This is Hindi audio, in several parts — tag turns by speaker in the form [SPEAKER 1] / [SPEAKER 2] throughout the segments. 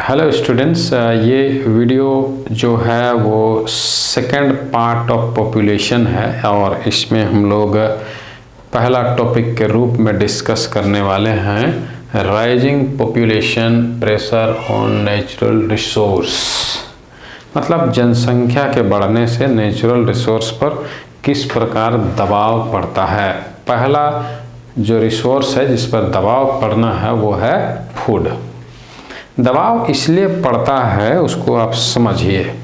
[SPEAKER 1] हेलो स्टूडेंट्स, ये वीडियो जो है वो सेकंड पार्ट ऑफ पॉपुलेशन है और इसमें हम लोग पहला टॉपिक के रूप में डिस्कस करने वाले हैं rising population pressure on natural resource. मतलब जनसंख्या के बढ़ने से नेचुरल रिसोर्स पर किस प्रकार दबाव पड़ता है। पहला जो रिसोर्स है जिस पर दबाव पड़ना है वो है फूड। दबाव इसलिए पड़ता है, उसको आप समझिए।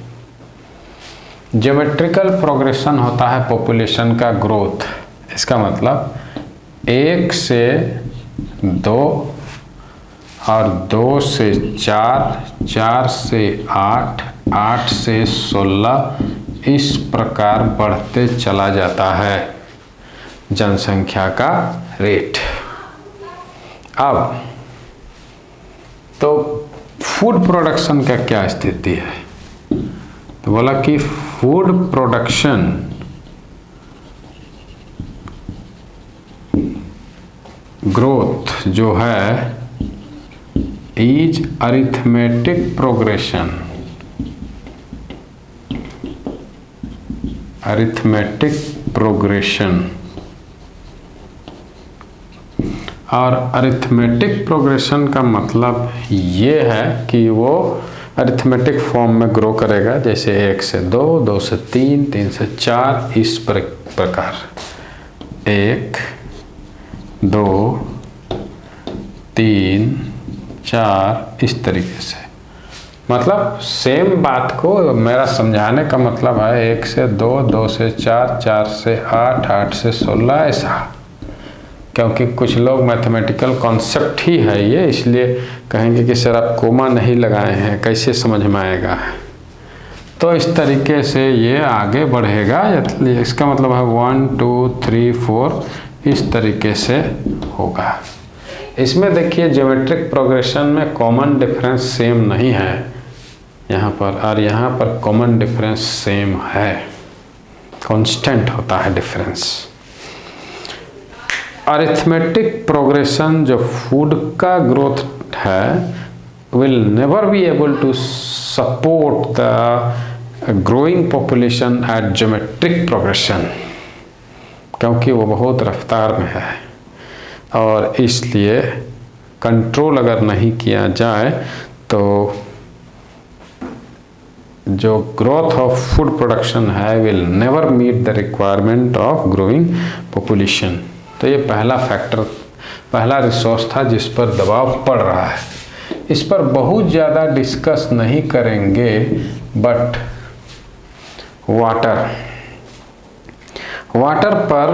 [SPEAKER 1] ज्योमेट्रिकल प्रोग्रेशन होता है पॉपुलेशन का ग्रोथ। इसका मतलब 1 से 2 और 2 से 4, 4 से 8, 8 से 16 इस प्रकार बढ़ते चला जाता है जनसंख्या का रेट। अब तो फूड प्रोडक्शन का क्या स्थिति है, तो बोला कि फूड प्रोडक्शन ग्रोथ जो है is arithmetic progression. Arithmetic progression और अरिथमेटिक प्रोग्रेशन का मतलब ये है कि वो अरिथमेटिक फॉर्म में ग्रो करेगा, जैसे 1 से 2, 2 से 3, 3 से 4 इस प्रकार 1, 2, 3, 4 इस तरीके से। मतलब सेम बात को मेरा समझाने का मतलब है 1 से 2, 2 से 4, 4 से 8, 8 से 16 ऐसा। क्योंकि कुछ लोग मैथमेटिकल कॉन्सेप्ट ही है ये, इसलिए कहेंगे कि सर आप कोमा नहीं लगाए हैं, कैसे समझ में आएगा। तो इस तरीके से ये आगे बढ़ेगा। इसका मतलब है 1, 2, 3, 4 इस तरीके से होगा। इसमें देखिए ज्योमेट्रिक प्रोग्रेशन में कॉमन डिफरेंस सेम नहीं है यहाँ पर, और यहाँ पर कॉमन डिफरेंस सेम है, कांस्टेंट होता है डिफरेंस। अरिथमेटिक प्रोग्रेशन जो फूड का ग्रोथ है will never be able to support the growing population at geometric progression, क्योंकि वो बहुत रफ्तार में है और इसलिए कंट्रोल अगर नहीं किया जाए तो जो ग्रोथ ऑफ फूड प्रोडक्शन है will never meet the requirement of growing population. तो ये पहला फैक्टर, पहला रिसोर्स था जिस पर दबाव पड़ रहा है। इस पर बहुत ज़्यादा डिस्कस नहीं करेंगे, बट वाटर पर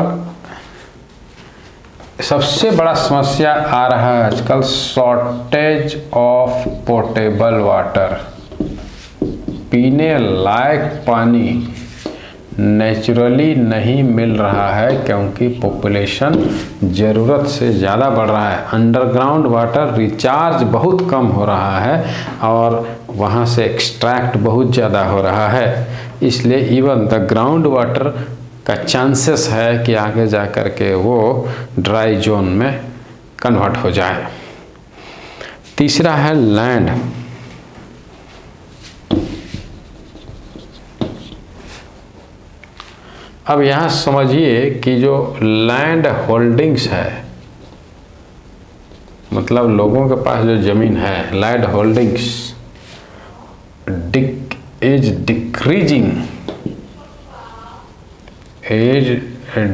[SPEAKER 1] सबसे बड़ा समस्या आ रहा है आजकल, शॉर्टेज ऑफ पोर्टेबल वाटर। पीने लायक पानी नेचुरली नहीं मिल रहा है क्योंकि पॉपुलेशन ज़रूरत से ज़्यादा बढ़ रहा है। अंडरग्राउंड वाटर रिचार्ज बहुत कम हो रहा है और वहाँ से एक्सट्रैक्ट बहुत ज़्यादा हो रहा है, इसलिए इवन द ग्राउंड वाटर का चांसेस है कि आगे जा कर के वो ड्राई जोन में कन्वर्ट हो जाए। तीसरा है लैंड। अब यहाँ समझिए कि जो लैंड होल्डिंग्स है, मतलब लोगों के पास जो ज़मीन है, लैंड होल्डिंग्स इज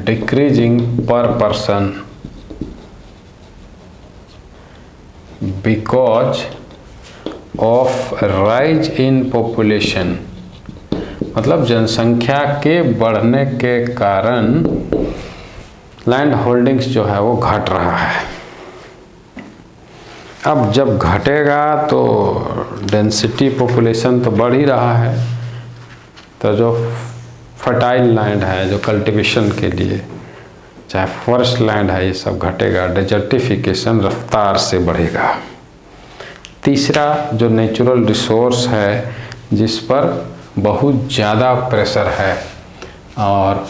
[SPEAKER 1] डिक्रीजिंग पर person because of rise in population. मतलब जनसंख्या के बढ़ने के कारण लैंड होल्डिंग्स जो है वो घट रहा है। अब जब घटेगा तो डेंसिटी पॉपुलेशन तो बढ़ ही रहा है, तो जो फर्टाइल लैंड है, जो कल्टीवेशन के लिए चाहे फॉरेस्ट लैंड है, ये सब घटेगा। डेजर्टिफिकेशन रफ्तार से बढ़ेगा। तीसरा जो नेचुरल रिसोर्स है जिस पर बहुत ज़्यादा प्रेशर है और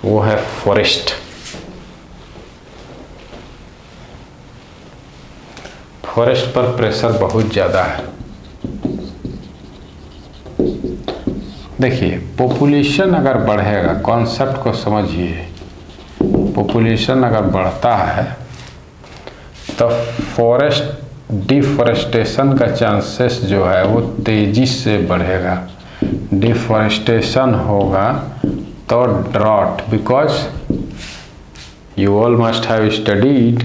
[SPEAKER 1] वो है फॉरेस्ट। फॉरेस्ट पर प्रेशर बहुत ज़्यादा है। देखिए, पॉपुलेशन अगर बढ़ेगा, कॉन्सेप्ट को समझिए, पॉपुलेशन अगर बढ़ता है तो फॉरेस्ट डिफॉरेस्टेशन का चांसेस जो है वो तेज़ी से बढ़ेगा। डिफॉरेस्टेशन होगा तो drought, because you all must have studied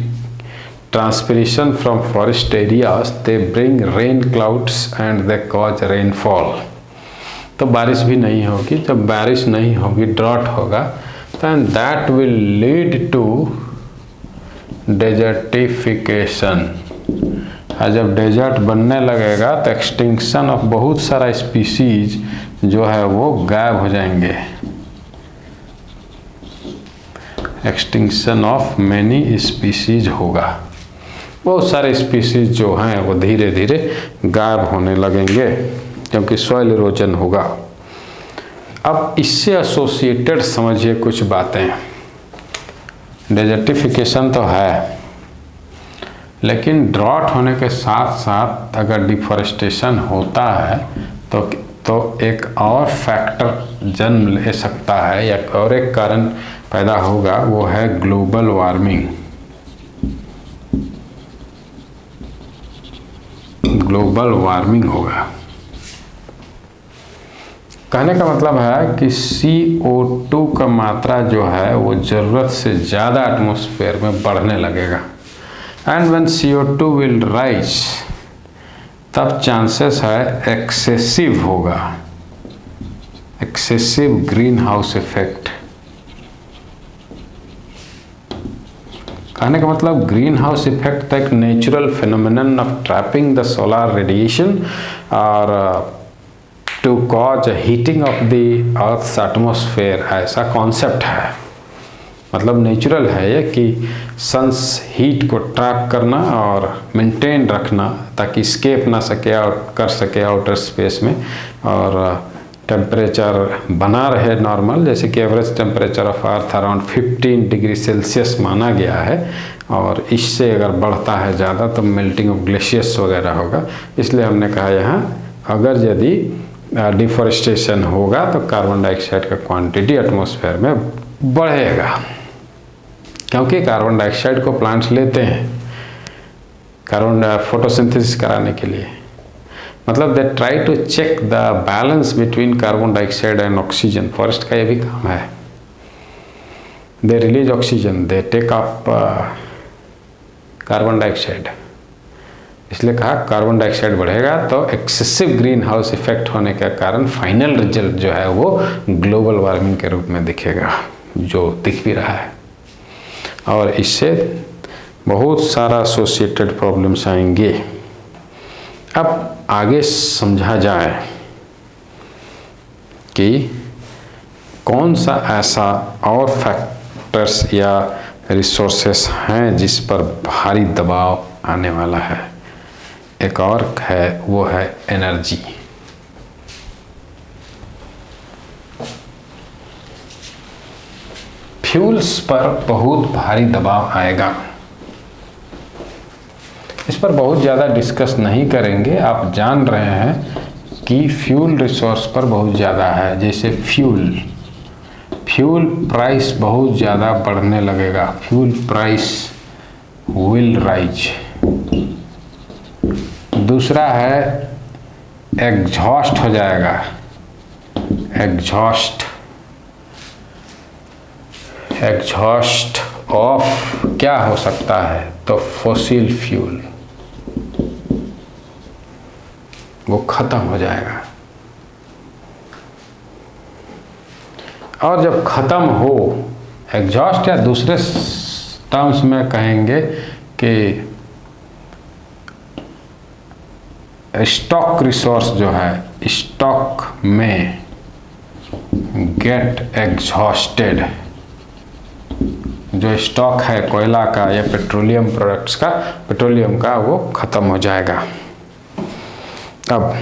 [SPEAKER 1] transpiration from forest areas, they bring rain clouds and they cause rainfall. तो बारिश भी नहीं होगी, जब बारिश नहीं होगी ड्रॉट होगा, तो that will lead to desertification. और जब डेजर्ट बनने लगेगा तो एक्सटिंक्शन ऑफ बहुत सारा स्पीसीज जो है वो गायब हो जाएंगे। एक्सटिंक्शन ऑफ मैनी स्पीसीज होगा, बहुत सारे स्पीसीज जो हैं वो धीरे धीरे गायब होने लगेंगे क्योंकि सॉइल इरोजन होगा। अब इससे एसोसिएटेड समझिए कुछ बातें। डेजर्टिफिकेशन तो है, लेकिन ड्रॉट होने के साथ साथ अगर डिफॉरेस्टेशन होता है तो एक और फैक्टर जन्म ले सकता है या और एक कारण पैदा होगा, वो है ग्लोबल वार्मिंग। ग्लोबल वार्मिंग होगा। कहने का मतलब है कि CO2 का मात्रा जो है वो ज़रूरत से ज़्यादा एटमॉस्फेयर में बढ़ने लगेगा। And when CO2 will rise, तब चांसेस है एक्सेसिव होगा, एक्सेसिव ग्रीन हाउस इफेक्ट। कहने का मतलब ग्रीन हाउस इफेक्ट एक natural phenomenon of trapping the solar radiation और to cause heating of the earth's atmosphere, ऐसा कॉन्सेप्ट है। मतलब नेचुरल है ये कि सन्स हीट को ट्रैप करना और मेंटेन रखना ताकि स्केप ना सके और कर सके आउटर स्पेस में, और टेम्परेचर बना रहे नॉर्मल, जैसे कि average temperature of earth around 15 degree Celsius माना गया है, और इससे अगर बढ़ता है ज़्यादा तो मेल्टिंग ऑफ ग्लेशियर्स वगैरह होगा। इसलिए हमने कहा यहाँ अगर यदि डिफॉरेस्टेशन होगा तो कार्बन डाइऑक्साइड का क्वांटिटी एटमॉस्फेयर में बढ़ेगा, क्योंकि कार्बन डाइऑक्साइड को प्लांट्स लेते हैं कार्बन फोटोसिंथेसिस कराने के लिए। मतलब they try to check the balance between carbon dioxide and oxygen. Forest का ये भी काम है, they release oxygen, they take up carbon dioxide. इसलिए कहा कार्बन डाइऑक्साइड बढ़ेगा तो एक्सेसिव ग्रीन हाउस इफेक्ट होने के कारण फाइनल रिजल्ट जो है वो ग्लोबल वार्मिंग के रूप में दिखेगा, जो दिख भी रहा है। और इससे बहुत सारा एसोसिएटेड प्रॉब्लम्स आएंगे। अब आगे समझा जाए कि कौन सा ऐसा और फैक्टर्स या रिसोर्सेस हैं जिस पर भारी दबाव आने वाला है। एक और है, वो है एनर्जी। फ्यूल्स पर बहुत भारी दबाव आएगा। इस पर बहुत ज़्यादा डिस्कस नहीं करेंगे, आप जान रहे हैं कि फ्यूल रिसोर्स पर बहुत ज़्यादा है। जैसे फ्यूल प्राइस बहुत ज़्यादा बढ़ने लगेगा, फ्यूल प्राइस विल राइज। दूसरा है एग्जॉस्ट हो जाएगा, एग्जॉस्ट ऑफ क्या हो सकता है, तो फॉसिल फ्यूल वो खत्म हो जाएगा। और जब खत्म हो एग्जॉस्ट, या दूसरे टर्म्स में कहेंगे कि स्टॉक रिसोर्स जो है, स्टॉक में गेट एग्जॉस्टेड। जो स्टॉक है कोयला का या पेट्रोलियम प्रोडक्ट्स का, पेट्रोलियम का, वो खत्म हो जाएगा। अब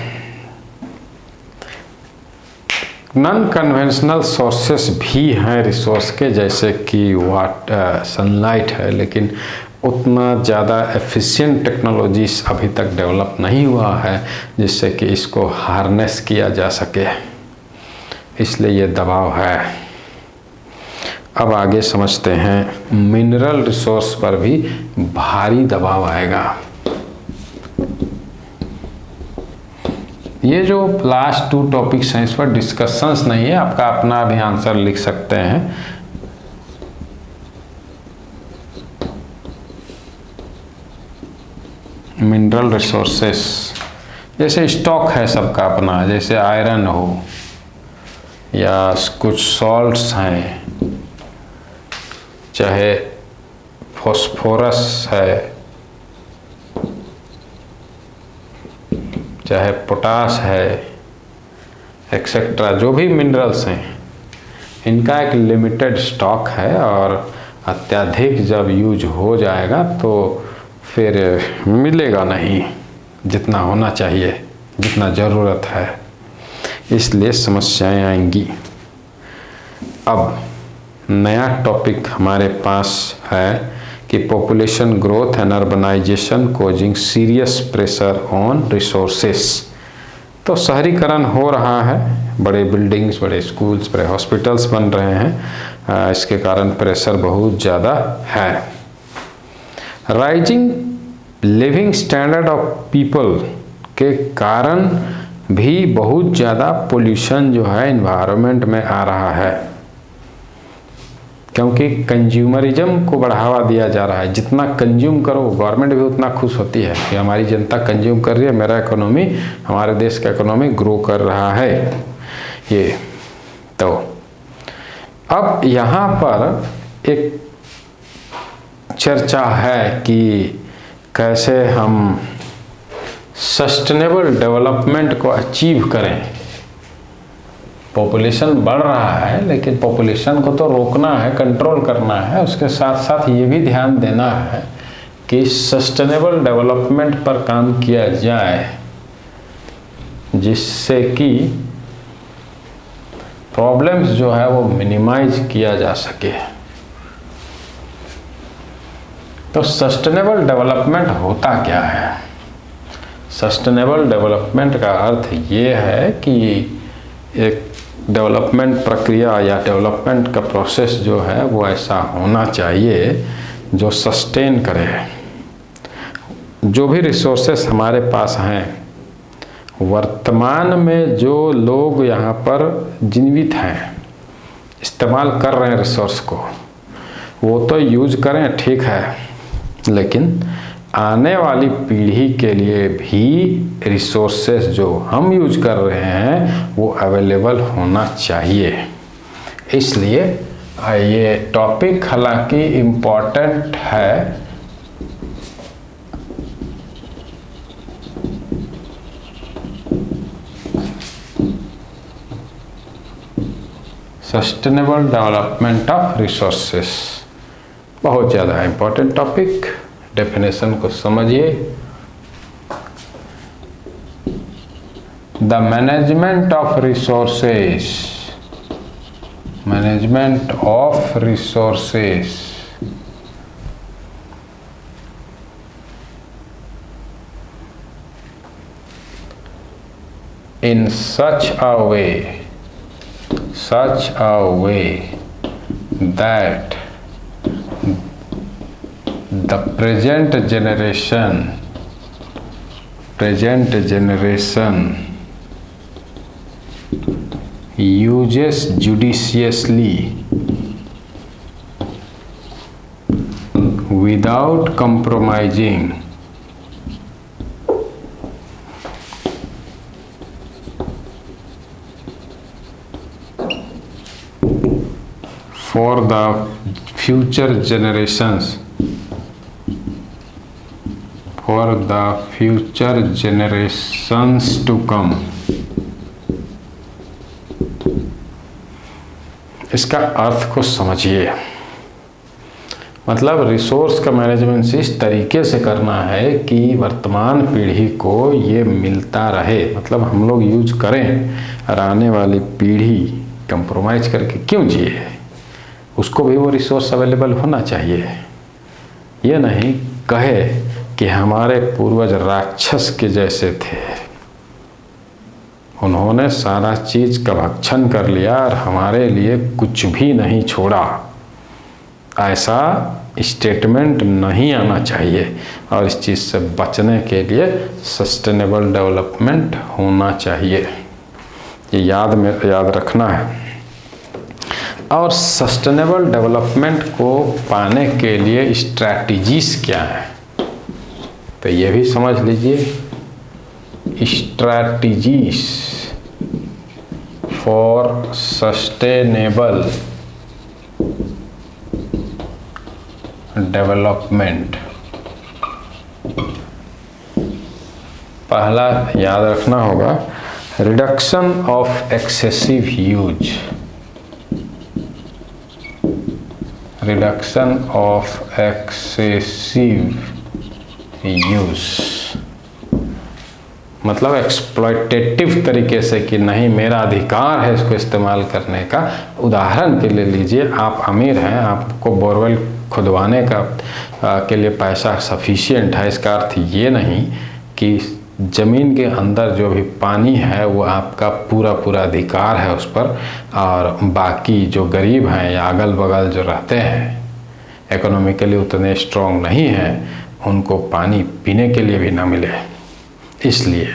[SPEAKER 1] नॉन कन्वेंशनल सोर्सेस भी हैं रिसोर्स के, जैसे कि सनलाइट है, लेकिन उतना ज़्यादा एफिशिएंट टेक्नोलॉजीज अभी तक डेवलप नहीं हुआ है जिससे कि इसको हार्नेस किया जा सके, इसलिए ये दबाव है। अब आगे समझते हैं, मिनरल रिसोर्स पर भी भारी दबाव आएगा। ये जो लास्ट 2 टॉपिक्स हैं इस पर डिस्कशंस नहीं है, आपका अपना भी आंसर लिख सकते हैं। मिनरल रिसोर्सेस जैसे स्टॉक है सबका अपना, जैसे आयरन हो या कुछ सॉल्ट्स हैं, चाहे फॉस्फोरस है, चाहे पोटास है, एक्सेट्रा, जो भी मिनरल्स हैं इनका एक लिमिटेड स्टॉक है और अत्यधिक जब यूज हो जाएगा तो फिर मिलेगा नहीं जितना होना चाहिए, जितना ज़रूरत है, इसलिए समस्याएं आएंगी। अब नया टॉपिक हमारे पास है कि population growth and urbanization causing serious pressure on resources. तो शहरीकरण हो रहा है, बड़े बिल्डिंग्स, बड़े स्कूल्स, बड़े हॉस्पिटल्स बन रहे हैं, इसके कारण प्रेशर बहुत ज़्यादा है। Rising living standard of people के कारण भी बहुत ज़्यादा पोल्यूशन जो है इन्वायरमेंट में आ रहा है, क्योंकि कंज्यूमरिज्म को बढ़ावा दिया जा रहा है। जितना कंज्यूम करो गवर्नमेंट भी उतना खुश होती है कि हमारी जनता कंज्यूम कर रही है, मेरा इकोनॉमी, हमारे देश का इकोनॉमी ग्रो कर रहा है। ये तो अब यहाँ पर एक चर्चा है कि कैसे हम सस्टेनेबल डेवलपमेंट को अचीव करें। पॉपुलेशन बढ़ रहा है लेकिन पॉपुलेशन को तो रोकना है, कंट्रोल करना है, उसके साथ साथ ये भी ध्यान देना है कि सस्टेनेबल डेवलपमेंट पर काम किया जाए जिससे कि प्रॉब्लम्स जो है वो मिनिमाइज किया जा सके। तो सस्टेनेबल डेवलपमेंट होता क्या है? सस्टेनेबल डेवलपमेंट का अर्थ ये है कि एक डेवलपमेंट प्रक्रिया या डेवलपमेंट का प्रोसेस जो है वो ऐसा होना चाहिए जो सस्टेन करे। जो भी रिसोर्सेस हमारे पास हैं, वर्तमान में जो लोग यहाँ पर जीवित हैं, इस्तेमाल कर रहे हैं रिसोर्स को, वो तो यूज करें, ठीक है, लेकिन आने वाली पीढ़ी के लिए भी रिसोर्सेस जो हम यूज कर रहे हैं वो अवेलेबल होना चाहिए। इसलिए ये टॉपिक हालांकि इम्पोर्टेंट है, सस्टेनेबल डेवलपमेंट ऑफ रिसोर्सेस बहुत ज़्यादा इम्पोर्टेंट टॉपिक। डेफिनेशन को समझिए। The management of resources, management of resources in such a way that the present generation uses judiciously without compromising for the future generations, to come। इसका अर्थ को समझिए। मतलब रिसोर्स का मैनेजमेंट इस तरीके से करना है कि वर्तमान पीढ़ी को ये मिलता रहे, मतलब हम लोग यूज करें और आने वाली पीढ़ी कंप्रोमाइज करके क्यों जिए, उसको भी वो रिसोर्स अवेलेबल होना चाहिए। ये नहीं कहे कि हमारे पूर्वज राक्षस के जैसे थे, उन्होंने सारा चीज का भक्षण कर लिया और हमारे लिए कुछ भी नहीं छोड़ा। ऐसा स्टेटमेंट नहीं आना चाहिए और इस चीज़ से बचने के लिए सस्टेनेबल डेवलपमेंट होना चाहिए। ये याद रखना है। और सस्टेनेबल डेवलपमेंट को पाने के लिए स्ट्रैटेजीज क्या हैं, तो ये भी समझ लीजिए। Strategies for sustainable development. पहला याद रखना होगा, reduction of excessive use. Reduction of excessive use मतलब एक्सप्लॉयटेटिव तरीके से कि नहीं मेरा अधिकार है इसको इस्तेमाल करने का। उदाहरण के लिए लीजिए, आप अमीर हैं, आपको बोरवेल खुदवाने का के लिए पैसा सफिशिएंट है। इसका अर्थ ये नहीं कि ज़मीन के अंदर जो भी पानी है वो आपका पूरा अधिकार है उस पर, और बाकी जो गरीब हैं या अगल बगल जो रहते हैं, इकोनॉमिकली उतने स्ट्रॉन्ग नहीं हैं, उनको पानी पीने के लिए भी ना मिले। इसलिए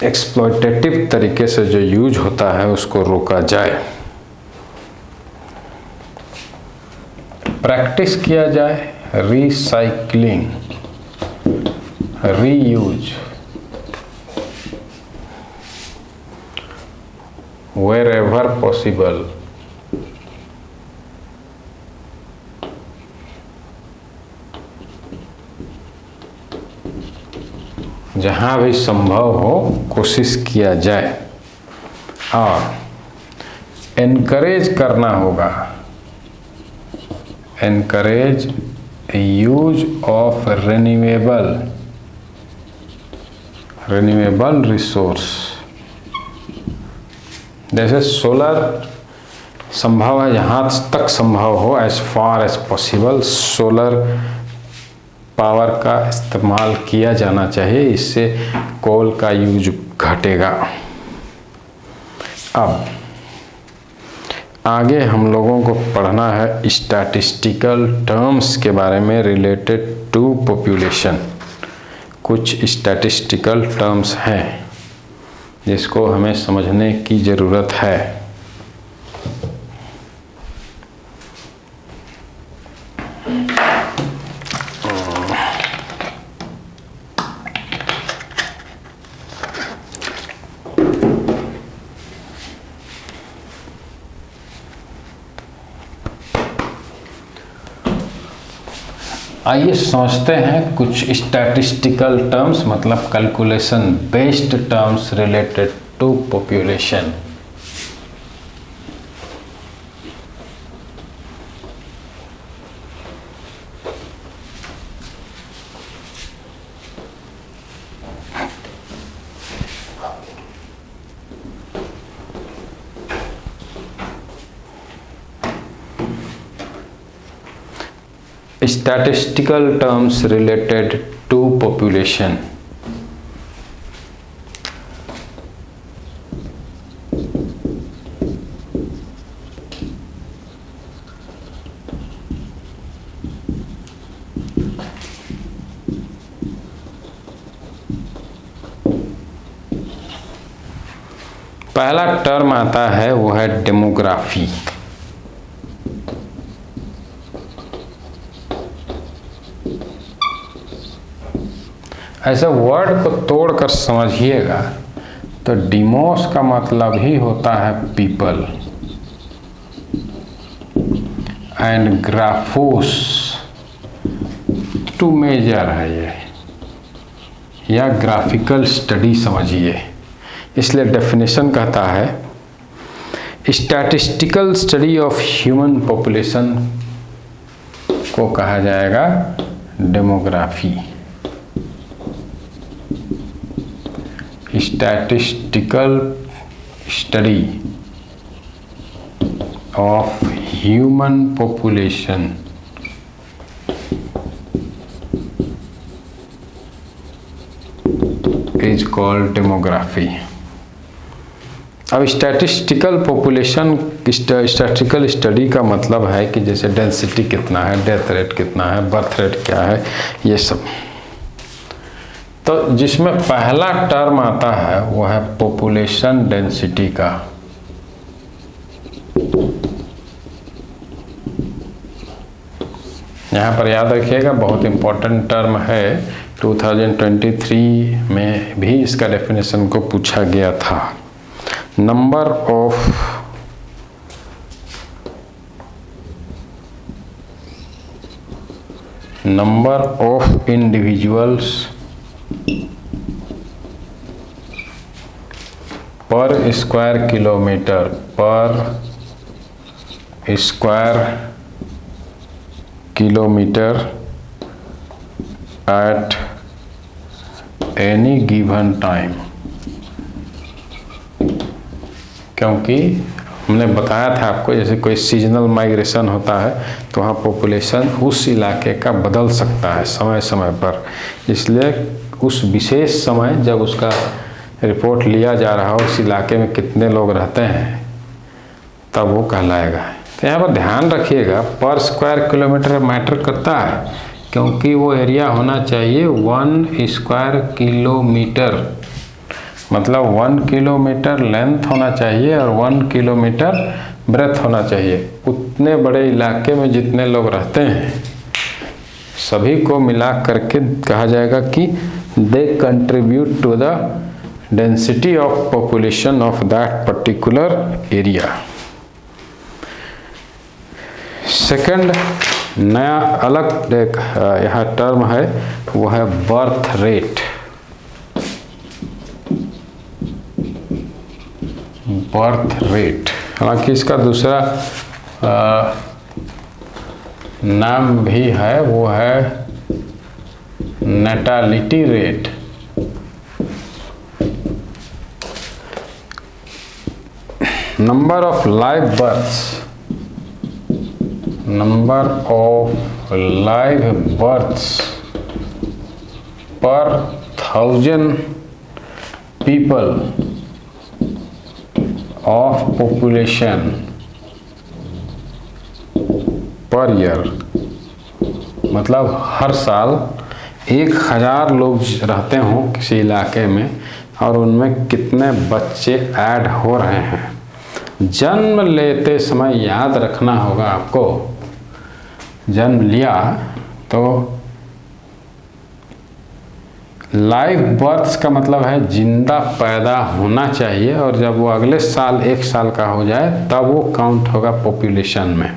[SPEAKER 1] एक्सप्लॉयटेटिव तरीके से जो यूज होता है उसको रोका जाए, प्रैक्टिस किया जाए रिसाइक्लिंग, रीयूज wherever possible। जहाँ भी संभव हो कोशिश किया जाए, और एनकरेज करना होगा, encourage use of renewable resource. जैसे सोलर संभव है, जहाँ तक संभव हो, as far as possible solar power का इस्तेमाल किया जाना चाहिए। इससे कोल का यूज घटेगा। अब आगे हम लोगों को पढ़ना है स्टैटिस्टिकल टर्म्स के बारे में रिलेटेड टू पॉपुलेशन। कुछ स्टैटिस्टिकल टर्म्स हैं जिसको हमें समझने की ज़रूरत है। आइए समझते हैं कुछ स्टैटिस्टिकल टर्म्स, मतलब calculation based terms related to population. Statistical terms related to population। पहला टर्म आता है वो है डेमोग्राफी। ऐसे वर्ड को तोड़कर समझिएगा तो डिमोस का मतलब ही होता है पीपल, एंड ग्राफोस टू मेजर है ये, या ग्राफिकल स्टडी समझिए। इसलिए डेफिनेशन कहता है statistical study of human population को कहा जाएगा demography. Statistical study of human population is called demography. अब स्टैटिस्टिकल पॉपुलेशन स्टैटिस्टिकल स्टडी का मतलब है कि जैसे डेंसिटी कितना है, डेथ रेट कितना है, बर्थ रेट क्या है, ये सब। तो जिसमें पहला टर्म आता है वो है पॉपुलेशन डेंसिटी का। यहाँ पर याद रखिएगा, बहुत इम्पोर्टेंट टर्म है, 2023 में भी इसका डेफिनेशन को पूछा गया था। नंबर ऑफ इंडिविजुअल्स पर square kilometre at any given time. क्योंकि हमने बताया था आपको, जैसे कोई सीजनल माइग्रेशन होता है तो वहाँ पॉपुलेशन उस इलाके का बदल सकता है समय समय पर, इसलिए उस विशेष समय जब उसका रिपोर्ट लिया जा रहा हो उस इलाके में कितने लोग रहते हैं तब वो कहलाएगा। तो यहाँ पर ध्यान रखिएगा, पर स्क्वायर किलोमीटर मैटर करता है, क्योंकि वो एरिया होना चाहिए 1 स्क्वायर किलोमीटर, मतलब 1 किलोमीटर लेंथ होना चाहिए और 1 किलोमीटर ब्रेथ होना चाहिए। उतने बड़े इलाके में जितने लोग रहते हैं सभी को मिला करके कहा जाएगा कि they contribute to the density of population of that particular area. Second नया अलग एक यहाँ टर्म है, वो है बर्थ रेट। बर्थ रेट, हालांकि इसका दूसरा नाम भी है, वो है natality rate. Number of live births, per 1000 people of population per year, मतलब हर साल 1000 लोग रहते हों किसी इलाके में और उनमें कितने बच्चे ऐड हो रहे हैं। जन्म लेते समय याद रखना होगा आपको, जन्म लिया तो लाइव बर्थ्स का मतलब है जिंदा पैदा होना चाहिए, और जब वो अगले साल 1 साल का हो जाए तब वो काउंट होगा पॉपुलेशन में।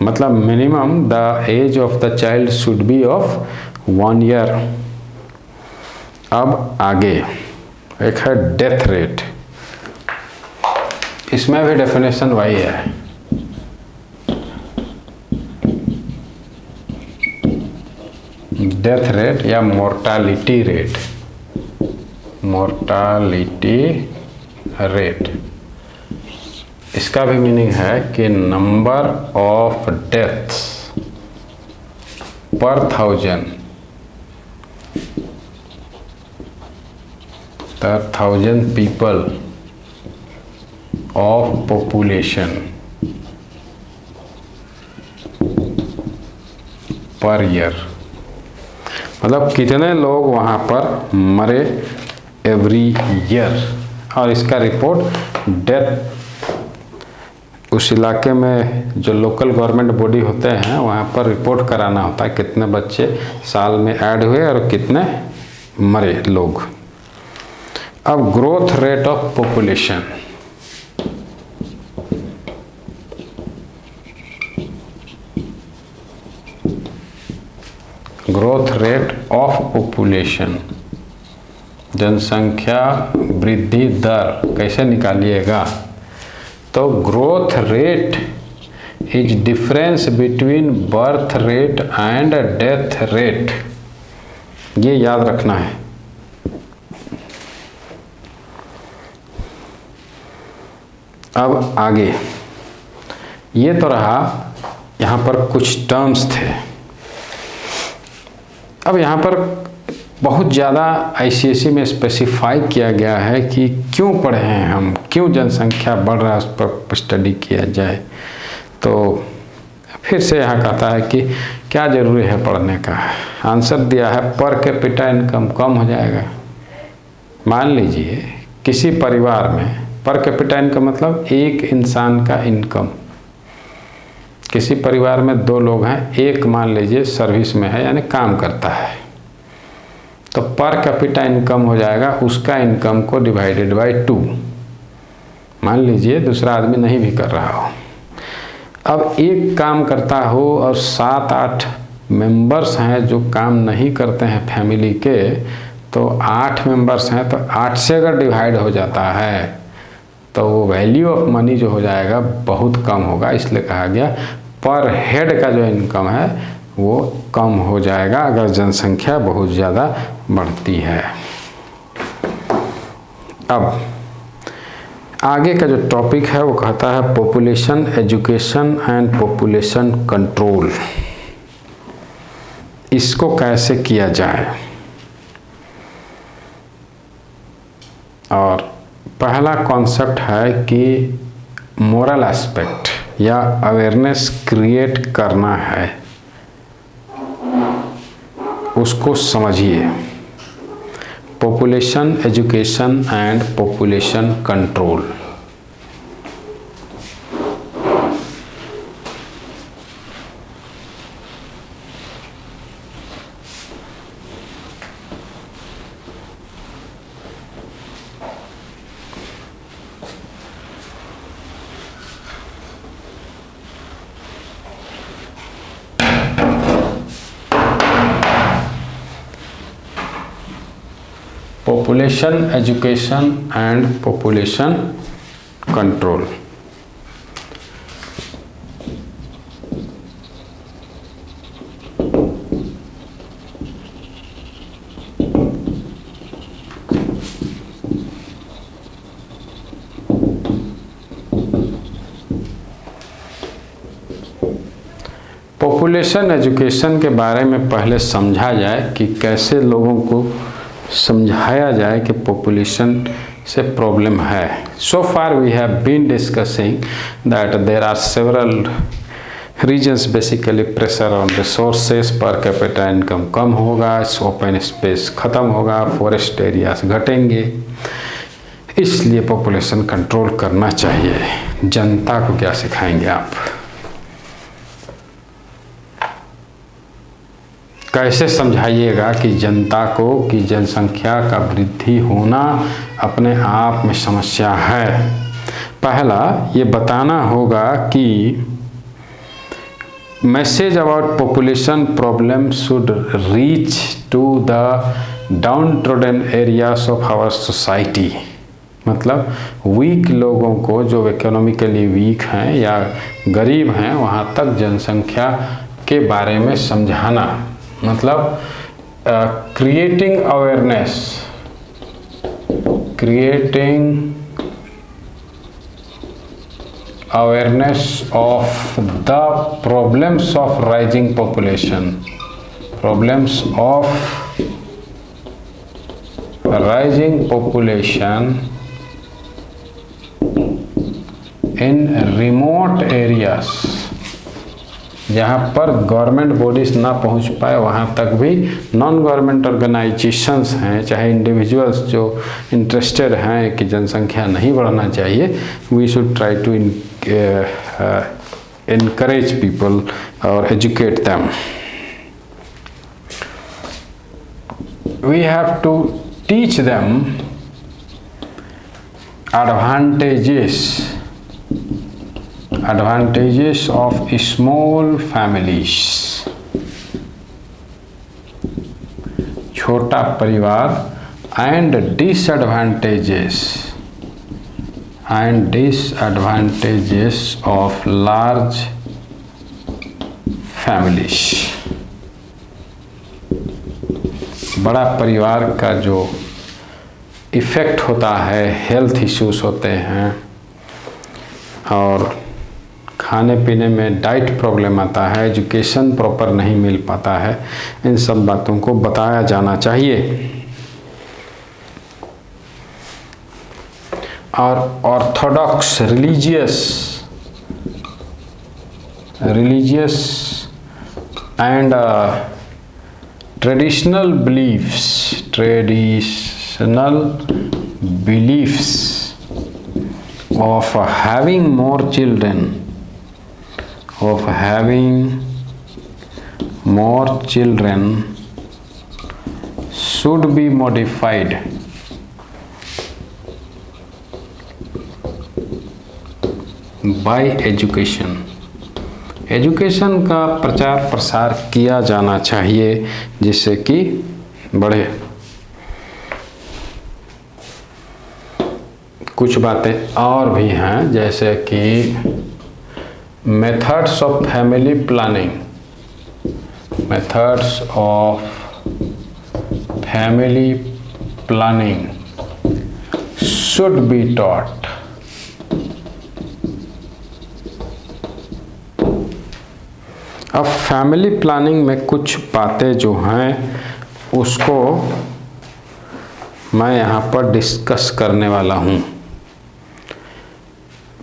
[SPEAKER 1] मतलब minimum the age of the child should be of 1 year. अब आगे एक है डेथ रेट, इसमें भी डेफिनेशन वही है। डेथ रेट या मोर्टालिटी रेट, इसका भी मीनिंग है कि नंबर ऑफ डेथ्स पर 1000 पीपल ऑफ पॉपुलेशन पर ईयर, मतलब कितने लोग वहाँ पर मरे एवरी ईयर। और इसका रिपोर्ट डेथ उस इलाके में जो लोकल गवर्नमेंट बॉडी होते हैं वहाँ पर रिपोर्ट कराना होता है, कितने बच्चे साल में ऐड हुए और कितने मरे लोग। अब growth rate of population, growth rate of population, जनसंख्या वृद्धि दर कैसे निकालिएगा? तो growth rate is difference between birth rate and death rate, ये याद रखना है। अब आगे ये तो रहा, यहाँ पर कुछ टर्म्स थे। अब यहाँ पर बहुत ज़्यादा आईसीएसई में स्पेसिफाई किया गया है कि क्यों पढ़े हैं हम, क्यों जनसंख्या बढ़ रहा है, उस पर स्टडी किया जाए। तो फिर से यहाँ कहता है कि क्या ज़रूरी है पढ़ने का। आंसर दिया है पर कैपिटा इनकम कम हो जाएगा। मान लीजिए किसी परिवार में पर कैपिटा इनकम मतलब एक इंसान का इनकम, किसी परिवार में 2 लोग हैं, एक मान लीजिए सर्विस में है यानी काम करता है, तो पर कैपिटा इनकम हो जाएगा उसका इनकम को डिवाइडेड बाय 2। मान लीजिए दूसरा आदमी नहीं भी कर रहा हो, अब एक काम करता हो और 7-8 मेंबर्स हैं जो काम नहीं करते हैं फैमिली के, तो 8 मेंबर्स हैं, तो 8 से अगर डिवाइड हो जाता है तो वो वैल्यू ऑफ मनी जो हो जाएगा बहुत कम होगा। इसलिए कहा गया पर हेड का जो इनकम है वो कम हो जाएगा अगर जनसंख्या बहुत ज़्यादा बढ़ती है। अब आगे का जो टॉपिक है वो कहता है population education and population control. इसको कैसे किया जाए। और पहला कॉन्सेप्ट है कि मोरल एस्पेक्ट या अवेयरनेस क्रिएट करना है, उसको समझिए। Population education and population control. Population education and population control. Population education के बारे में पहले समझा जाए कि कैसे लोगों को समझाया जाए कि पॉपुलेशन से प्रॉब्लम है। So far we have been discussing that there are several reasons, basically pressure on resources, per capita income कम होगा, ओपन स्पेस खत्म होगा, फॉरेस्ट एरियाज घटेंगे, इसलिए पॉपुलेशन कंट्रोल करना चाहिए। जनता को क्या सिखाएंगे आप, कैसे समझाइएगा कि जनता को कि जनसंख्या का वृद्धि होना अपने आप में समस्या है। पहला ये बताना होगा कि message about population problem should reach to the downtrodden areas of our society. मतलब वीक लोगों को, जो इकोनॉमिकली वीक हैं या गरीब हैं, वहाँ तक जनसंख्या के बारे में समझाना। मतलब creating awareness, of the problems of rising population, problems of rising population in remote areas, जहाँ पर गवर्नमेंट बॉडीज ना पहुँच पाए वहाँ तक भी नॉन गवर्नमेंट ऑर्गेनाइजेशंस हैं, चाहे इंडिविजुअल्स जो इंटरेस्टेड हैं कि जनसंख्या नहीं बढ़ना चाहिए, we should try to encourage people or educate them. We have to teach them advantages of small families, छोटा परिवार, and disadvantages of large families। बड़ा परिवार का जो इफ़ेक्ट होता है, हेल्थ इश्यूज होते हैं और खाने पीने में डाइट प्रॉब्लम आता है, एजुकेशन प्रॉपर नहीं मिल पाता है, इन सब बातों को बताया जाना चाहिए। और Orthodox religious and traditional beliefs of having more children should be modified by education का प्रचार प्रसार किया जाना चाहिए जिससे कि बढ़े। कुछ बातें और भी हैं जैसे कि methods of family planning should be taught. अब फैमिली प्लानिंग में कुछ बातें जो हैं उसको मैं यहाँ पर डिस्कस करने वाला हूँ।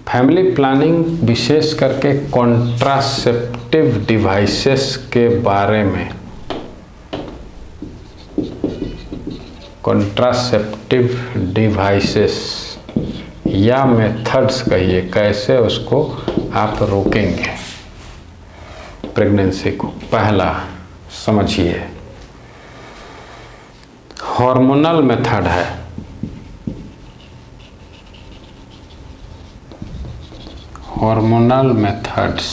[SPEAKER 1] फैमिली प्लानिंग विशेष करके कॉन्ट्रासेप्टिव डिवाइसेस के बारे में, कॉन्ट्रासेप्टिव डिवाइसेस या मेथड्स कहिए, कैसे उसको आप रोकेंगे प्रेगनेंसी को। पहला समझिए, हार्मोनल मेथड है। हार्मोनल मेथड्स,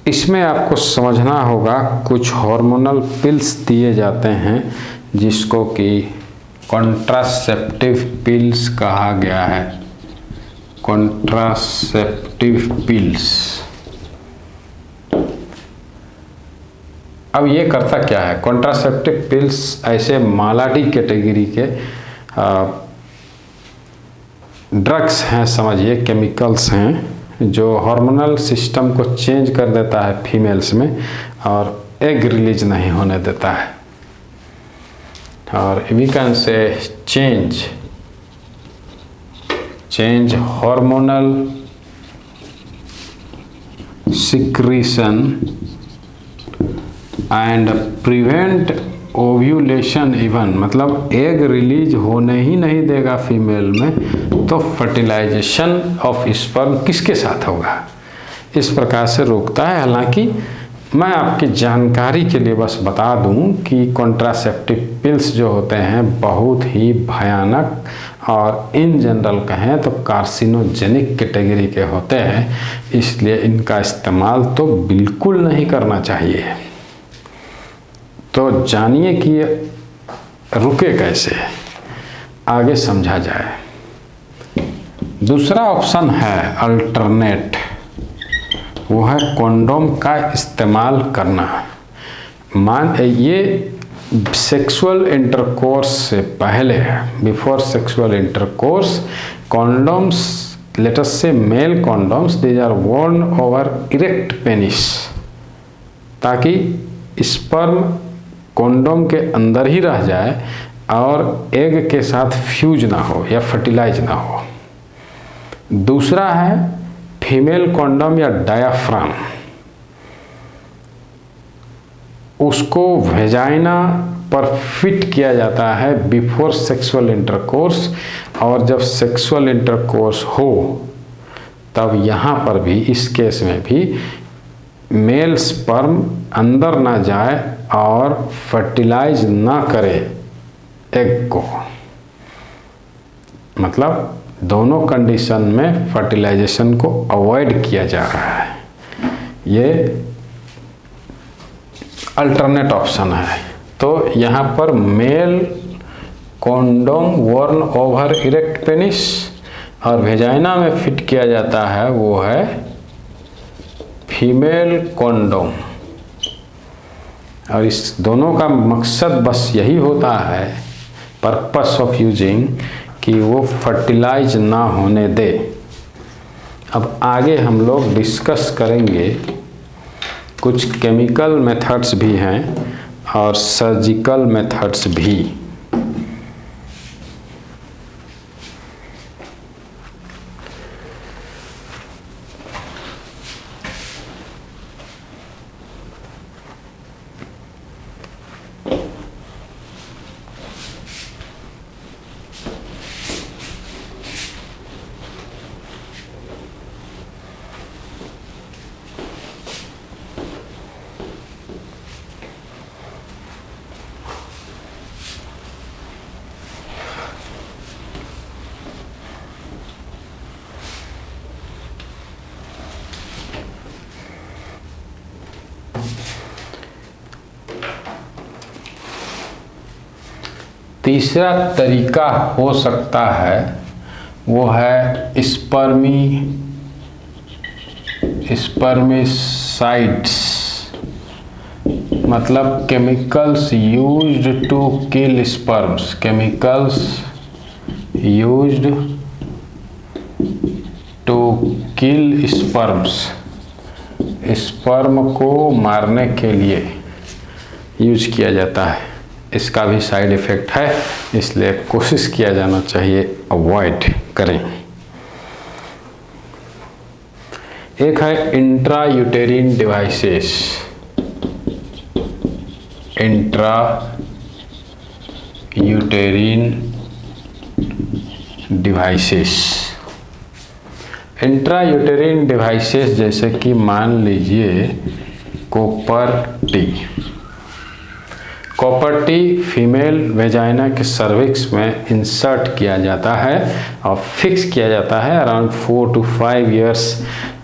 [SPEAKER 1] इसमें आपको समझना होगा कुछ हार्मोनल पिल्स दिए जाते हैं जिसको कि कॉन्ट्रासेप्टिव पिल्स कहा गया है। Contraceptive pills. अब ये करता क्या है? कॉन्ट्रासेप्टिव पिल्स ऐसे मालाडी कैटेगरी के ड्रग्स हैं, समझिए केमिकल्स हैं जो हार्मोनल सिस्टम को चेंज कर देता है फीमेल्स में और एग रिलीज नहीं होने देता है। और we can say change hormonal secretion and prevent ovulation even, मतलब एग रिलीज होने ही नहीं देगा फीमेल में, तो फर्टिलाइजेशन ऑफ स्पर्म किसके साथ होगा, इस प्रकार से रोकता है। हालांकि मैं आपकी जानकारी के लिए बस बता दूं कि कॉन्ट्रासेप्टिव पिल्स जो होते हैं बहुत ही भयानक और इन जनरल कहें तो कार्सिनोजेनिक कैटेगरी के होते हैं, इसलिए इनका इस्तेमाल तो बिल्कुल नहीं करना चाहिए। तो जानिए कि ये रुके कैसे, आगे समझा जाए। दूसरा ऑप्शन है अल्टरनेट, वो है कॉन्डोम का इस्तेमाल करना। ये सेक्सुअल इंटरकोर्स से पहले, before sexual intercourse, condoms, let us say male condoms, these are worn over erect penis, ताकि स्पर्म कॉन्डोम के अंदर ही रह जाए और एग के साथ फ्यूज ना हो या फर्टिलाइज ना हो। दूसरा है फीमेल कॉन्डोम या डायाफ्राम, उसको वेजाइना पर फिट किया जाता है बिफोर सेक्सुअल इंटरकोर्स, और जब सेक्सुअल इंटरकोर्स हो तब यहाँ पर भी, इस केस में भी मेल स्पर्म अंदर ना जाए और फर्टिलाइज ना करे एग को। मतलब दोनों कंडीशन में फर्टिलाइजेशन को अवॉइड किया जा रहा है। ये अल्टरनेट ऑप्शन है। तो यहाँ पर male condom worn over erect penis और वेजाइना में फिट किया जाता है, वो है फीमेल कॉन्डोम। और इस दोनों का मकसद बस यही होता है, पर्पस ऑफ यूजिंग, कि वो फर्टिलाइज ना होने दे अब आगे हम लोग डिस्कस करेंगे, कुछ केमिकल मेथड्स भी हैं और सर्जिकल मेथड्स भी। तीसरा तरीका हो सकता है वो है स्पर्मिसाइड्स, मतलब chemicals used to kill sperms, chemicals used to kill sperms, sperm को मारने के लिए यूज किया जाता है। इसका भी साइड इफ़ेक्ट है, इसलिए कोशिश किया जाना चाहिए अवॉइड करें। एक है intra यूटेरिन devices, intra यूटेरिन devices. Intra यूटेरिन devices जैसे कि मान लीजिए copper T. Copper T female vagina के सर्विक्स में इंसर्ट किया जाता है और फिक्स किया जाता है। अराउंड 4 to 5 इयर्स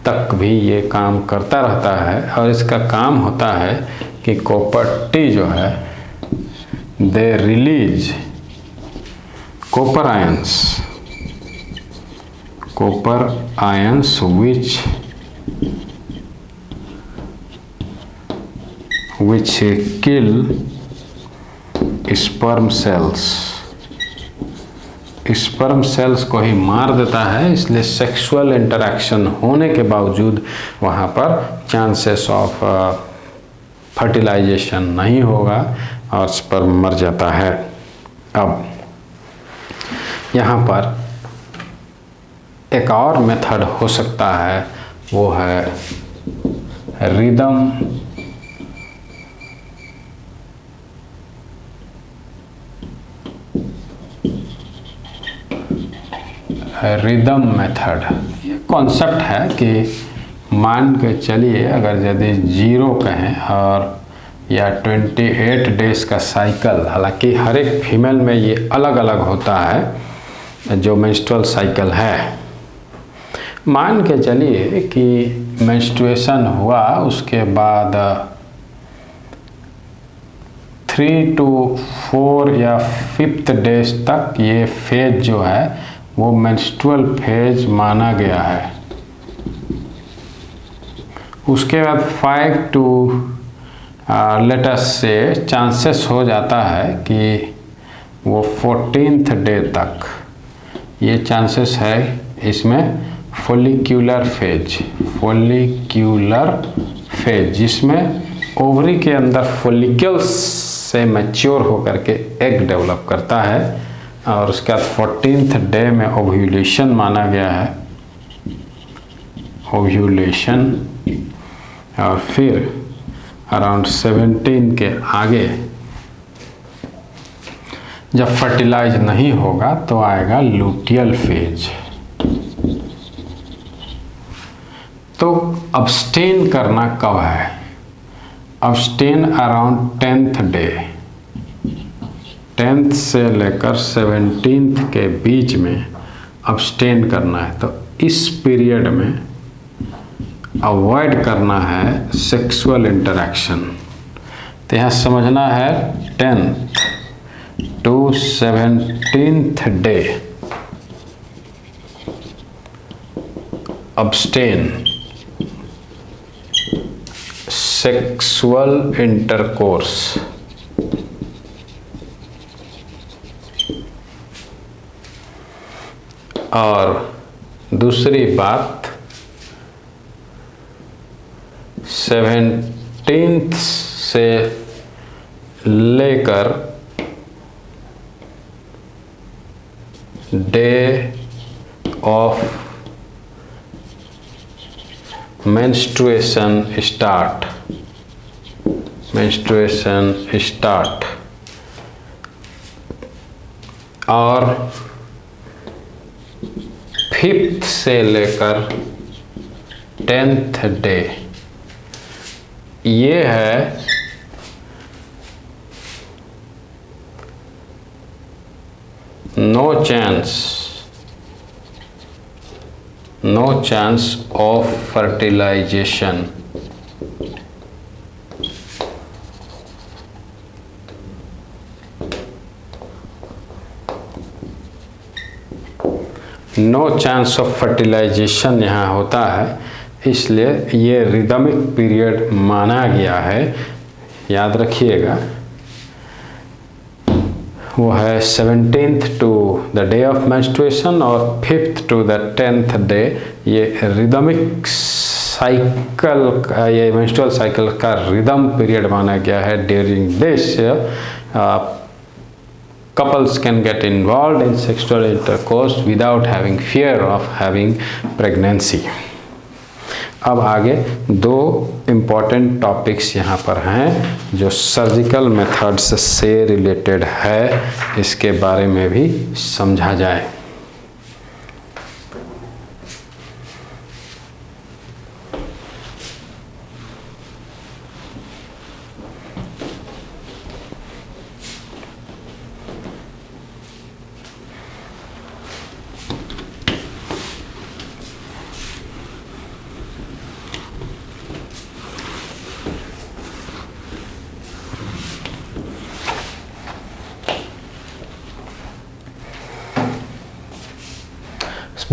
[SPEAKER 1] तक भी ये काम करता रहता है और इसका काम होता है कि कॉपर टी जो है they release copper ions which kill sperm cells को ही मार देता है। इसलिए सेक्सुअल इंटरैक्शन होने के बावजूद वहाँ पर चांसेस ऑफ फर्टिलाइजेशन नहीं होगा और स्पर्म मर जाता है। अब यहाँ पर एक और मेथड हो सकता है, वो है रिदम मेथड। ये कॉन्सेप्ट है कि मान के चलिए अगर यदि 0 कहें और या 28 डेज का साइकिल, हालांकि हर एक फीमेल में ये अलग अलग होता है जो मेंस्ट्रुअल साइकिल है। मान के चलिए कि मेंस्ट्रुएशन हुआ, उसके बाद 3 to 4 या 5th डेज तक ये फेज जो है वो मेंस्ट्रुअल फेज माना गया है। उसके बाद 5 to लेट अस से चांसेस हो जाता है कि वो 14th डे तक ये चांसेस है। इसमें फोलिक्यूलर फेज जिसमें ओवरी के अंदर फोलिकल्स से मैच्योर होकर के एग डेवलप करता है और उसके बाद 14th डे में ओव्यूलेशन माना गया है, ओव्यूलेशन। और फिर अराउंड 17 के आगे जब फर्टिलाइज नहीं होगा तो आएगा लूटियल फेज। तो अब्सटेन करना कब है? Abstain around 10th day, 10th से लेकर 17th के बीच में अब्सटेन करना है। तो इस पीरियड में अवॉइड करना है सेक्सुअल इंटरैक्शन। तो यहाँ समझना है 10th to 17th day abstain sexual intercourse. और दूसरी बात 17th से लेकर डे ऑफ मेंस्ट्रुएशन स्टार्ट और 5th से लेकर 10th डे, ये है no chance of fertilization. No chance of fertilization यहाँ होता है, इसलिए ये रिदमिक पीरियड माना गया है। याद रखिएगा, वो है 17th to the day of menstruation और 5th to the 10th day. ये रिदमिक साइकिल का, ये मेंस्ट्रुअल साइकिल का रिदम पीरियड माना गया है। During this couples can get involved in sexual intercourse without having fear of having pregnancy। अब आगे दो इम्पॉर्टेंट टॉपिक्स यहाँ पर हैं जो सर्जिकल मेथड्स से रिलेटेड है, इसके बारे में भी समझा जाए।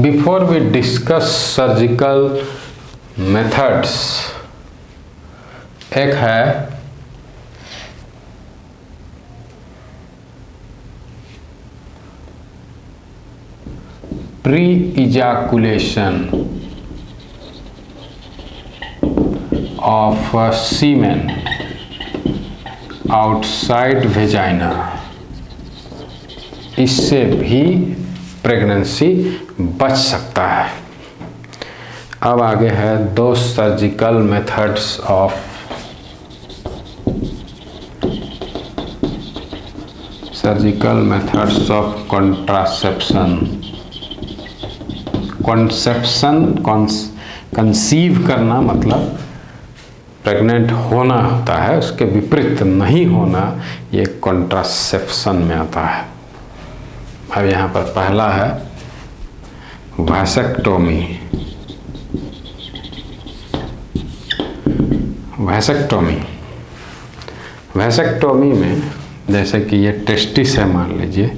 [SPEAKER 1] Before we discuss surgical methods, एक है pre-ejaculation of semen outside vagina। इससे भी प्रेगनेंसी बच सकता है। अब आगे है दो surgical methods of contraception. Conceive करना मतलब प्रेग्नेंट होना होता है, उसके विपरीत नहीं होना, ये कॉन्ट्रासेप्शन में आता है। अब यहाँ पर पहला है वैसेक्टोमी। वैसेक्टोमी में जैसे कि ये टेस्टिस है मान लीजिए,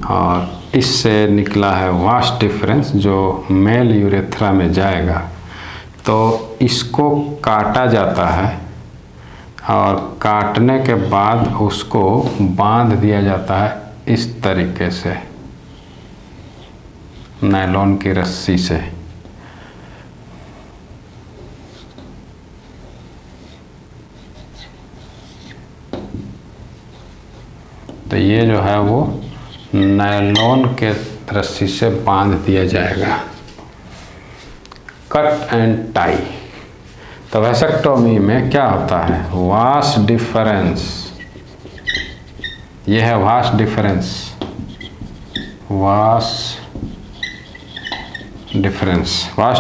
[SPEAKER 1] और इससे निकला है वास्ट डिफरेंस जो मेल यूरेथ्रा में जाएगा, तो इसको काटा जाता है और काटने के बाद उसको बांध दिया जाता है इस तरीके से नायलॉन की रस्सी से। तो ये जो है वो नायलॉन के रस्सी से बांध दिया जाएगा, कट एंड टाई। तो वैसेक्टोमी में क्या होता है, वास्ट डिफरेंस, ये है vast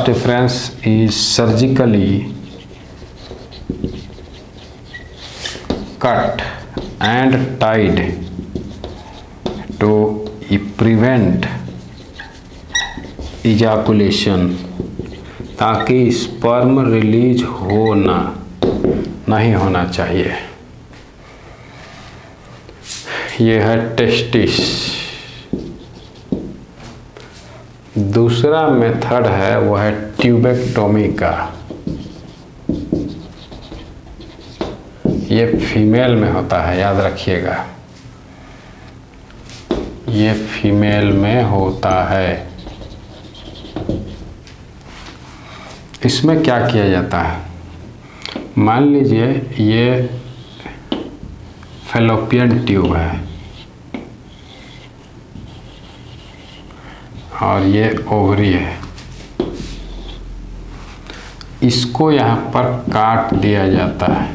[SPEAKER 1] difference is surgically cut and tied to prevent ejaculation, ताकि स्पर्म रिलीज नहीं होना चाहिए। ये है टेस्टिस। दूसरा मेथड है वो है ट्यूबेक्टोमी का। ये फीमेल में होता है, याद रखिएगा, ये फीमेल में होता है। इसमें क्या किया जाता है, मान लीजिए ये फैलोपियन ट्यूब है और ये ओवरी है, इसको यहाँ पर काट दिया जाता है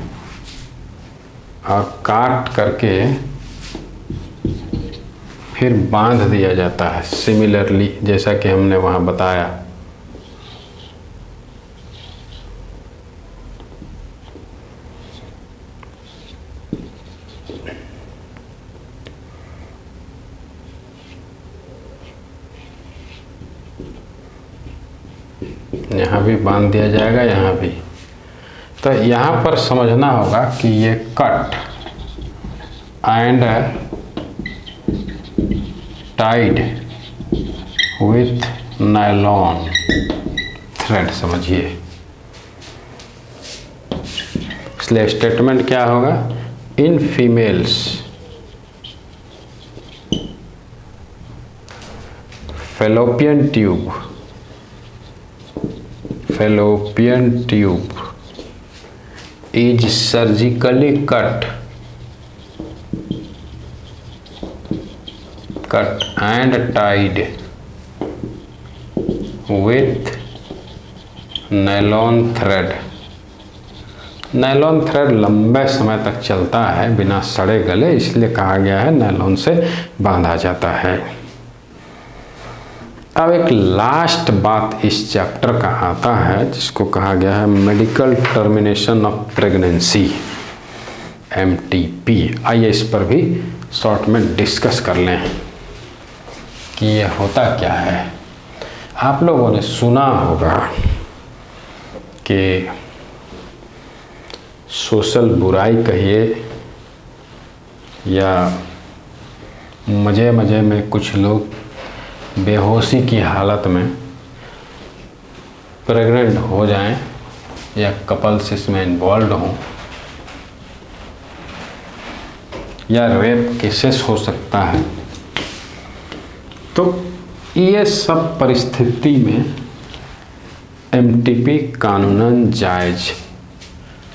[SPEAKER 1] और काट करके फिर बांध दिया जाता है सिमिलरली, जैसा कि हमने वहाँ बताया। यहाँ भी बांध दिया जाएगा, यहाँ भी। तो यहाँ पर समझना होगा कि ये cut and tied with nylon thread, समझिए। इसलिए स्टेटमेंट क्या होगा? In females fallopian tube is surgically cut and tied with nylon thread। Nylon thread लंबे समय तक चलता है बिना सड़े गले, इसलिए कहा गया है नायलॉन से बांधा जाता है। अब एक लास्ट बात इस चैप्टर का आता है जिसको कहा गया है medical termination of pregnancy, MTP। आइए इस पर भी शॉर्ट में डिस्कस कर लें कि ये होता क्या है। आप लोगों ने सुना होगा कि सोशल बुराई कहिए या मज़े मज़े में कुछ लोग बेहोशी की हालत में प्रेग्नेंट हो जाएं या कपल्स इसमें इन्वॉल्व हों या रेप केसेस हो सकता है। तो ये सब परिस्थिति में MTP कानूनन जायज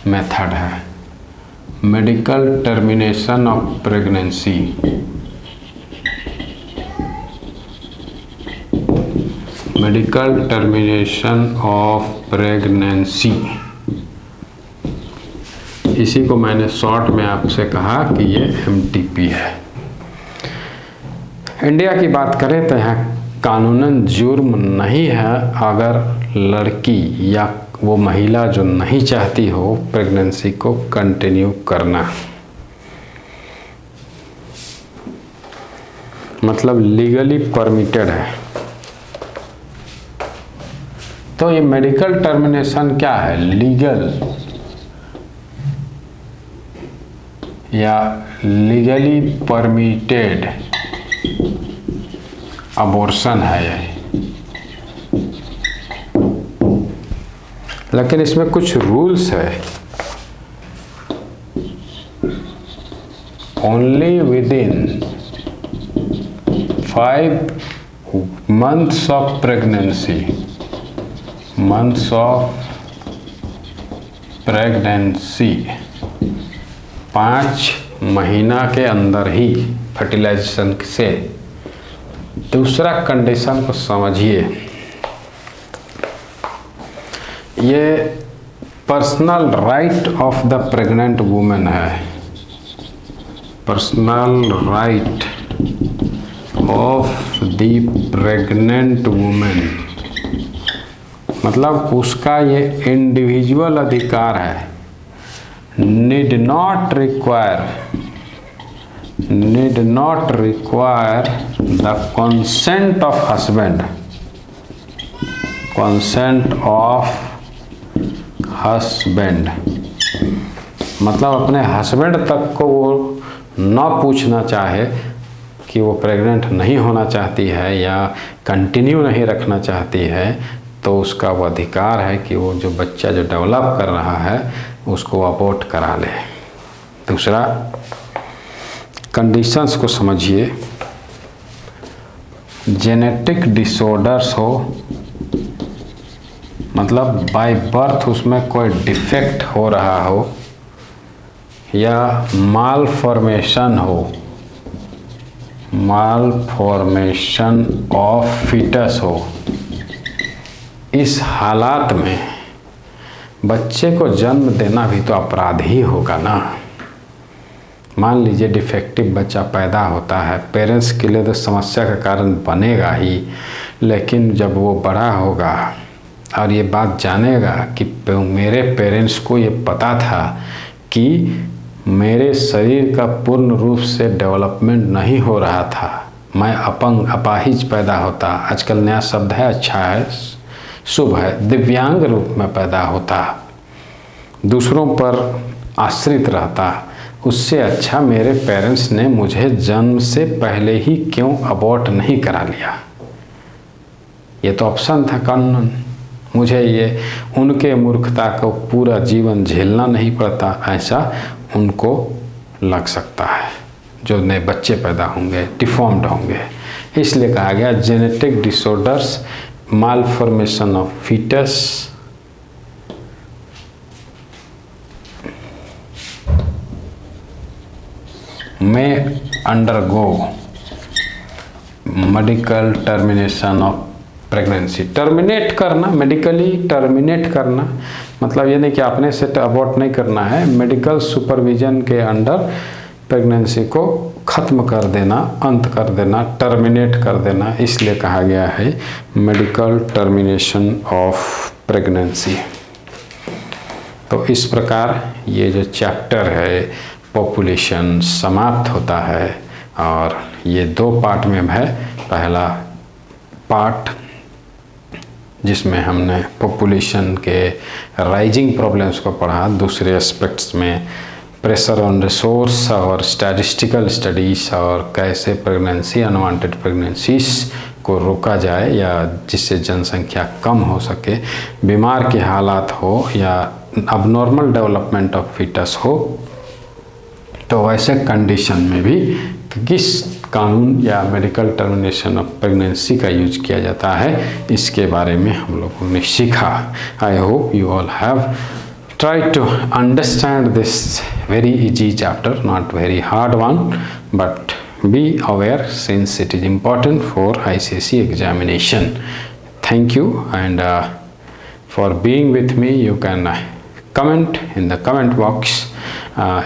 [SPEAKER 1] मेथड है, medical termination of pregnancy. Medical termination of pregnancy, इसी को मैंने शॉर्ट में आपसे कहा कि ये MTP है। इंडिया की बात करें तो यहाँ कानूनन जुर्म नहीं है अगर लड़की या वो महिला जो नहीं चाहती हो प्रेगनेंसी को कंटिन्यू करना, मतलब लीगली परमिटेड है। तो ये मेडिकल टर्मिनेशन क्या है? लीगल या लीगली परमिटेड अबॉर्शन है ये। लेकिन इसमें कुछ रूल्स है। Only within 5 months of pregnancy, months of pregnancy, 5 महीना के अंदर ही फर्टिलाइजेशन से। दूसरा कंडीशन को समझिए, ये personal right of the pregnant women है, personal right of the pregnant women, मतलब उसका ये इंडिविजुअल अधिकार है। Need not require the consent of husband, मतलब अपने हस्बैंड तक को वो ना पूछना चाहे कि वो प्रेग्नेंट नहीं होना चाहती है या कंटिन्यू नहीं रखना चाहती है, तो उसका वो अधिकार है कि वो जो बच्चा जो डेवलप कर रहा है उसको अबॉर्ट करा ले। दूसरा कंडीशंस को समझिए, जेनेटिक डिसऑर्डर्स हो, मतलब बाय बर्थ उसमें कोई डिफेक्ट हो रहा हो या माल फॉर्मेशन हो, माल फॉर्मेशन ऑफ फीटस हो, इस हालात में बच्चे को जन्म देना भी तो अपराध ही होगा ना। मान लीजिए डिफेक्टिव बच्चा पैदा होता है, पेरेंट्स के लिए तो समस्या का कारण बनेगा ही, लेकिन जब वो बड़ा होगा और ये बात जानेगा कि मेरे पेरेंट्स को ये पता था कि मेरे शरीर का पूर्ण रूप से डेवलपमेंट नहीं हो रहा था, मैं अपंग अपाहिज पैदा होता, आजकल नया शब्द है, अच्छा है, शुभ है, दिव्यांग रूप में पैदा होता, दूसरों पर आश्रित रहता, उससे अच्छा मेरे पेरेंट्स ने मुझे जन्म से पहले ही क्यों अबॉर्ट नहीं करा लिया। ये तो ऑप्शन था कानूनन। मुझे ये उनके मूर्खता को पूरा जीवन झेलना नहीं पड़ता, ऐसा उनको लग सकता है जो नए बच्चे पैदा होंगे, डिफॉर्म्ड होंगे। इसलिए कहा गया genetic disorders, malformation of foetus में undergo medical termination of pregnancy. Terminate करना, मेडिकली टर्मिनेट करना मतलब ये नहीं कि अपने से अबॉर्ट नहीं करना है, मेडिकल सुपरविजन के अंडर प्रेगनेंसी को ख़त्म कर देना, अंत कर देना, टर्मिनेट कर देना। इसलिए कहा गया है मेडिकल टर्मिनेशन ऑफ प्रेगनेंसी। तो इस प्रकार ये जो चैप्टर है पॉपुलेशन समाप्त होता है और ये दो पार्ट में है। पहला पार्ट जिसमें हमने पॉपुलेशन के राइजिंग प्रॉब्लम्स को पढ़ा, दूसरे एस्पेक्ट्स में प्रेशर ऑन रिसोर्स और स्टैटिस्टिकल स्टडीज़ और कैसे प्रेगनेंसी, अनवांटेड प्रेगनेंसीज को रोका जाए या जिससे जनसंख्या कम हो सके, बीमार के हालात हो या अबनॉर्मल डेवलपमेंट ऑफ फीटस हो, तो वैसे कंडीशन में भी किस कानून या मेडिकल टर्मिनेशन ऑफ प्रेगनेंसी का यूज किया जाता है, इसके बारे में हम लोगों ने सीखा। I hope you all have tried to understand this very easy chapter, not very hard one, but be aware since it is important for ICSE examination. Thank you, and for being with me, you can comment in the comment box.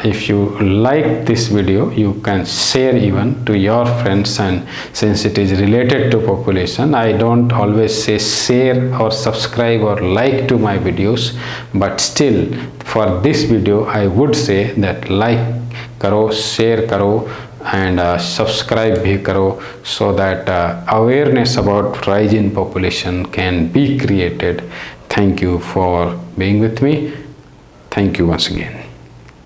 [SPEAKER 1] If you like this video, you can share even to your friends, and since it is related to population, I don't always say share or subscribe or like to my videos, but still for this video I would say that like करो, share करो and subscribe भी करो, so that awareness about rise in population can be created. Thank you for being with me. Thank you once again.